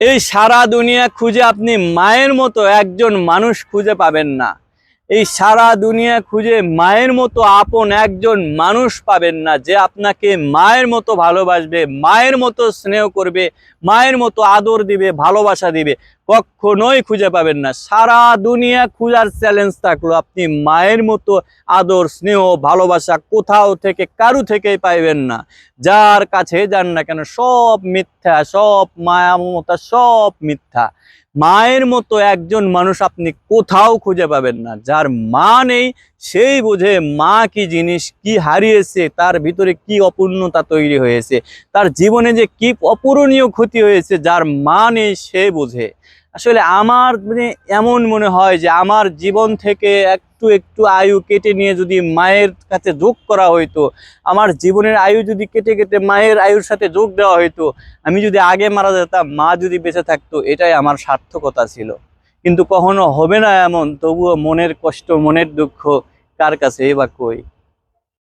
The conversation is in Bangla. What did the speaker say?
এই সারা দুনিয়া খুঁজে আপনি মায়ের মতো একজন মানুষ খুঁজে পাবেন না। এই সারা দুনিয়া খুঁজে মায়ের মতো আপন একজন মানুষ পাবেন না, যে আপনাকে মায়ের মতো ভালোবাসবে, মায়ের মতো স্নেহ করবে, মায়ের মতো আদর দিবে, ভালোবাসা দিবে। কখনোই খুঁজে পাবেন না। সারা দুনিয়া খুঁজার চ্যালেঞ্জ থাকলো, আপনি মায়ের মতো আদর, স্নেহ, ভালোবাসা কোথাও থেকে কারু থেকেই পাইবেন না। যার কাছে যান না কেন সব মিথ্যা, সব মায়া মমতা সব মিথ্যা। মায়ের মতো একজন মানুষ আপনি কোথাও খুঁজে পাবেন না। যার মা নেই সেই বোঝে মা কি জিনিস, কি হারিয়েছে, তার ভিতরে কি অপূর্ণতা তৈরি হয়েছে, তার জীবনে যে কি অপূরণীয় ক্ষতি হয়েছে। যার মা নেই সে বোঝে। আসলে আমার এমন মনে হয় যে আমার জীবন থেকে একটু একটু আয়ু কেটে নিয়ে যদি মায়ের কাছে যোগ করা হইতো, আমার জীবনের আয়ু যদি কেটে কেটে মায়ের আয়ুর সাথে যোগ দেওয়া হইতো, আমি যদি আগে মারা যেতাম, মা যদি বেঁচে থাকতো, এটাই আমার সার্থকতা ছিল। কিন্তু কখনো হবে না এমন, তবুও মনের কষ্ট, মনের দুঃখ কার কাছে বা কই।